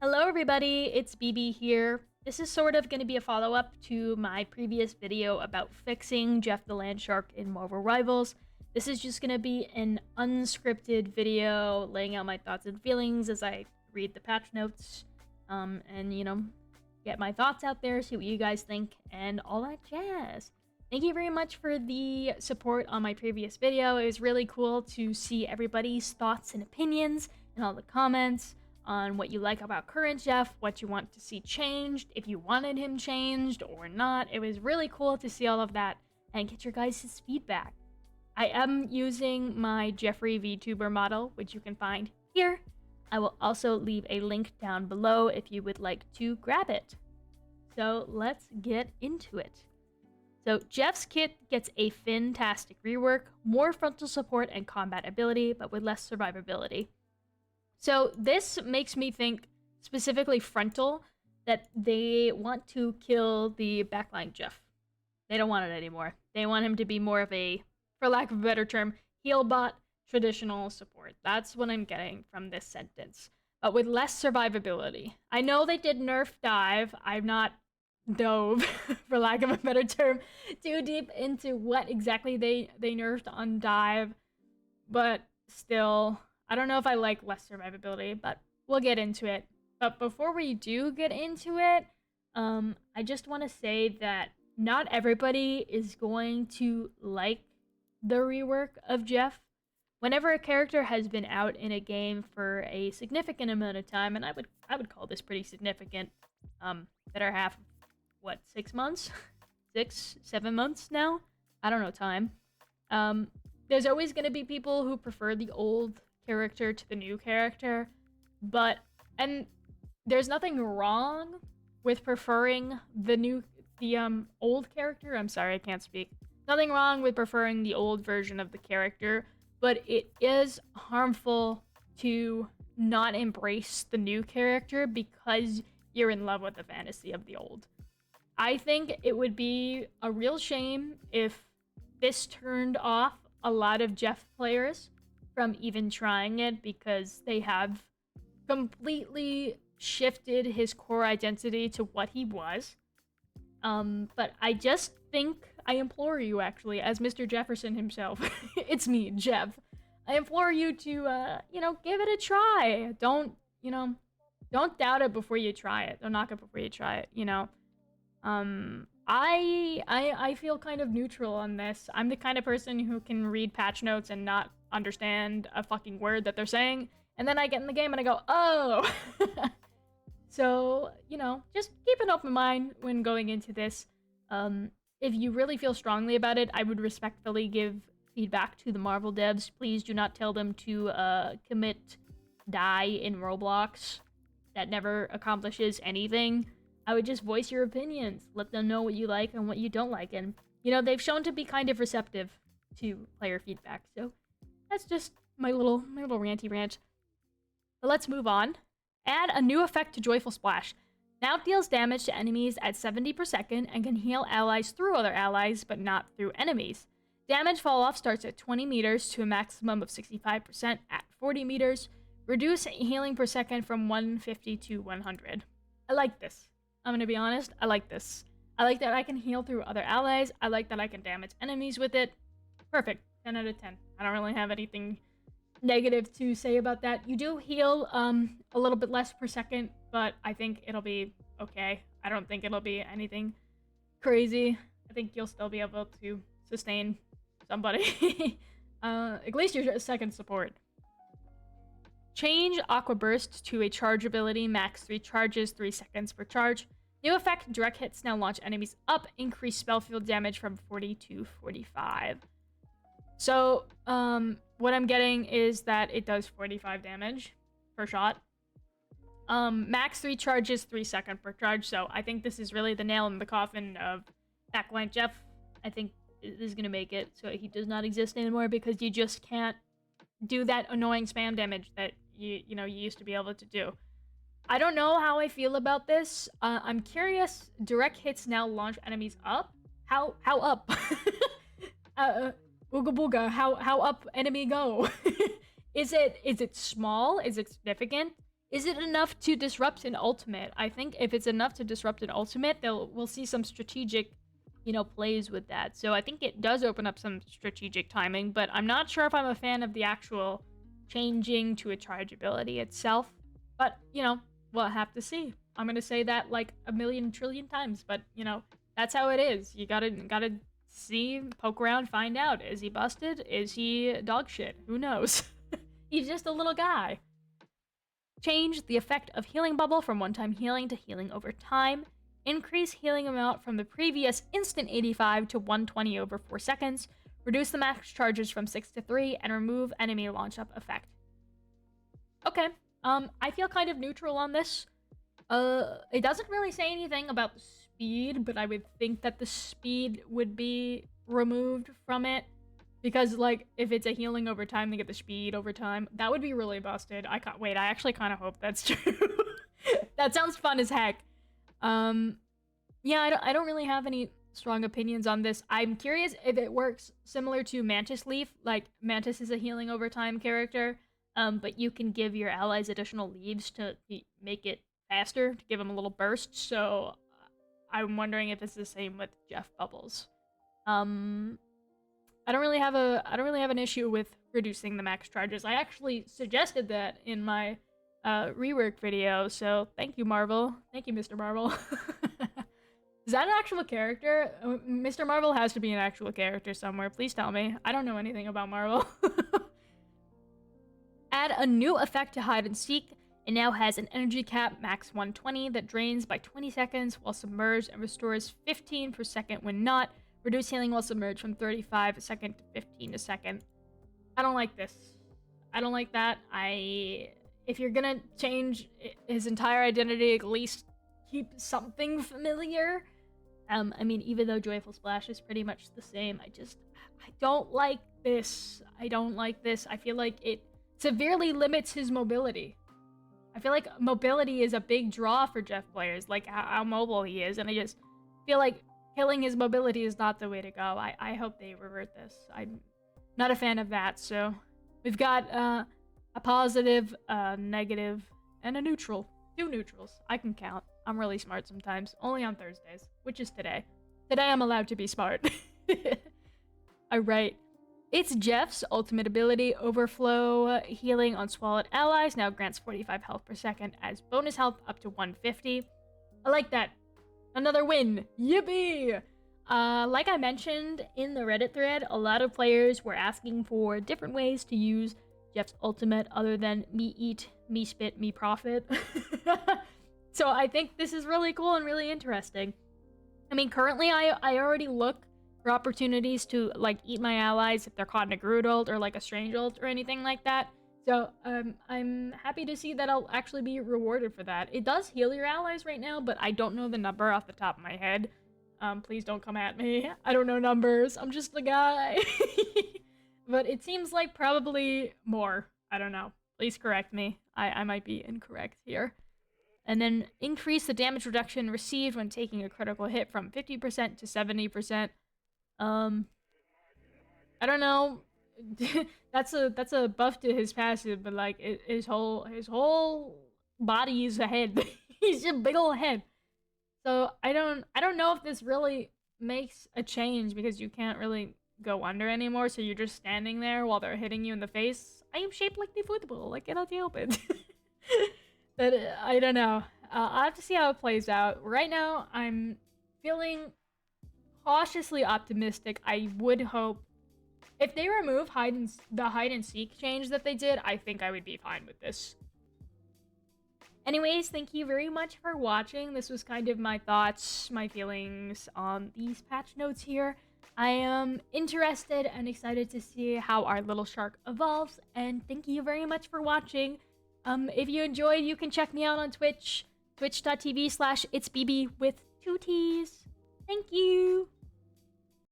Hello everybody, it's BB here. This is sort of going to be a follow-up to my previous video about fixing Jeff the Landshark in Marvel Rivals. This is just going to be an unscripted video laying out my thoughts and feelings as I read the patch notes and get my thoughts out there, see what you guys think, and all that jazz. Thank you very much for the support on my previous video. It was really cool to see everybody's thoughts and opinions and all the comments on what you like about current Jeff, what you want to see changed, if you wanted him changed or not. It was really cool to see all of that and get your guys' feedback. I am using my Jeffrey VTuber model, which you can find here. I will also leave a link down below if you would like to grab it. So let's get into it. So Jeff's kit gets a fantastic rework, more frontal support and combat ability, but with less survivability. So this makes me think, specifically frontal, that they want to kill the backline Jeff. They don't want it anymore. They want him to be more of a, for lack of a better term, heal bot, traditional support. That's what I'm getting from this sentence. But with less survivability. I know they did nerf dive. I've not dove, for lack of a better term, too deep into what exactly they nerfed on dive. But still, I don't know if I like less survivability, but we'll get into it. But before we do get into it, I just want to say that not everybody is going to like the rework of Jeff. Whenever a character has been out in a game for a significant amount of time, and I would call this pretty significant, better half of, what, 6 months? 7 months now? I don't know time. There's always going to be people who prefer the old character to the new character, and there's nothing wrong with preferring the old character. I'm sorry, I can't speak. Nothing wrong with preferring the old version of the character, but it is harmful to not embrace the new character because you're in love with the fantasy of the old. I think it would be a real shame if this turned off a lot of Jeff players from even trying it because they have completely shifted his core identity to what he was. But I just think, I implore you actually, as Mr. Jefferson himself, it's me, Jeff. I implore you to, give it a try. Don't doubt it before you try it. Don't knock it before you try it, I feel kind of neutral on this. I'm the kind of person who can read patch notes and not understand a fucking word that they're saying, and then I get in the game and I go, oh. So, just keep an open mind when going into this. If you really feel strongly about it, I would respectfully give feedback to the Marvel devs. Please do not tell them to commit die in Roblox. That never accomplishes anything. I would just voice your opinions. Let them know what you like and what you don't like. And, they've shown to be kind of receptive to player feedback. So that's just my little ranty rant. But let's move on. Add a new effect to Joyful Splash. Now it deals damage to enemies at 70 per second and can heal allies through other allies, but not through enemies. Damage fall-off starts at 20 meters to a maximum of 65% at 40 meters. Reduce healing per second from 150 to 100. I like this. I'm gonna be honest, I like this. I like that I can heal through other allies. I like that I can damage enemies with it. Perfect. 10 out of 10. I don't really have anything negative to say about that. You do heal a little bit less per second, but I think it'll be okay. I don't think it'll be anything crazy. I think you'll still be able to sustain somebody. At least your second support. Change Aqua Burst to a charge ability, max 3 charges, 3 seconds per charge. New effect, direct hits now launch enemies up, increase spell field damage from 40 to 45. So, what I'm getting is that it does 45 damage per shot. Max 3 charges, 3 seconds per charge, so I think this is really the nail in the coffin of Backline Jeff. I think this is gonna make it so he does not exist anymore because you just can't do that annoying spam damage that you used to be able to do. I don't know how I feel about this. I'm curious. Direct hits now launch enemies up. How up? Booga booga. How up enemy go? Is it small? Is it significant? Is it enough to disrupt an ultimate? I think if it's enough to disrupt an ultimate, we'll see some strategic, plays with that. So I think it does open up some strategic timing, but I'm not sure if I'm a fan of the actual changing to a charge ability itself. But, we'll have to see. I'm gonna say that like a million trillion times, but, that's how it is. You gotta see, poke around, find out. Is he busted? Is he dog shit? Who knows? He's just a little guy. Change the effect of healing bubble from one-time healing to healing over time. Increase healing amount from the previous instant 85 to 120 over 4 seconds. Reduce the max charges from 6 to 3 and remove enemy launch up effect. Okay, I feel kind of neutral on this. It doesn't really say anything about the speed, but I would think that the speed would be removed from it. Because, like, if it's a healing over time, they get the speed over time. That would be really busted. I actually kind of hope that's true. That sounds fun as heck. Yeah, I don't really have any strong opinions on this. I'm curious if it works similar to Mantis Leaf. Like, Mantis is a healing over time character, but you can give your allies additional leaves to make it faster, to give them a little burst. So, I'm wondering if it's the same with Jeff Bubbles. I don't really have an issue with reducing the max charges. I actually suggested that in my rework video, so thank you, Marvel. Thank you, Mr. Marvel. Is that an actual character? Mr. Marvel has to be an actual character somewhere. Please tell me. I don't know anything about Marvel. Add a new effect to hide and seek. It now has an energy cap max 120 that drains by 20 seconds while submerged and restores 15 per second when not. Reduce healing while submerged from 35 a second to 15 a second. I don't like this. I don't like that. If you're gonna change his entire identity, at least keep something familiar. I mean, even though Joyful Splash is pretty much the same, I don't like this. I don't like this. I feel like it severely limits his mobility. I feel like mobility is a big draw for Jeff players, like how mobile he is, and I just feel like killing his mobility is not the way to go. I hope they revert this. I'm not a fan of that. So we've got a positive, a negative, and a neutral. 2 neutrals. I can count. I'm really smart sometimes. Only on Thursdays, which is today. Today I'm allowed to be smart. Alright. It's Jeff's ultimate ability, Overflow Healing on Swallowed Allies. Now grants 45 health per second as bonus health up to 150. I like that. Another win! Yippee! Like I mentioned in the Reddit thread, a lot of players were asking for different ways to use Jeff's ultimate other than me eat, me spit, me profit. So I think this is really cool and really interesting. I mean, currently I already look for opportunities to, like, eat my allies if they're caught in a Groot ult or, like, a Strange ult or anything like that. So, I'm happy to see that I'll actually be rewarded for that. It does heal your allies right now, but I don't know the number off the top of my head. Please don't come at me. I don't know numbers. I'm just a guy. But it seems like probably more. I don't know. Please correct me. I might be incorrect here. And then increase the damage reduction received when taking a critical hit from 50% to 70%. I don't know. that's a buff to his passive, but like his whole body is a head. He's just a big old head. So I don't know if this really makes a change because you can't really go under anymore, so you're just standing there while they're hitting you in the face. I am shaped like the football, like cannot help it. But I don't know. I'll have to see how it plays out. Right now, I'm feeling cautiously optimistic. I would hope if they remove the hide and seek change that they did, I think I would be fine with this. Anyways, thank you very much for watching. This was kind of my thoughts, my feelings on these patch notes here. I am interested and excited to see how our little shark evolves, and thank you very much for watching. If you enjoyed, you can check me out on Twitch, twitch.tv/itsbb with 2 T's. Thank you!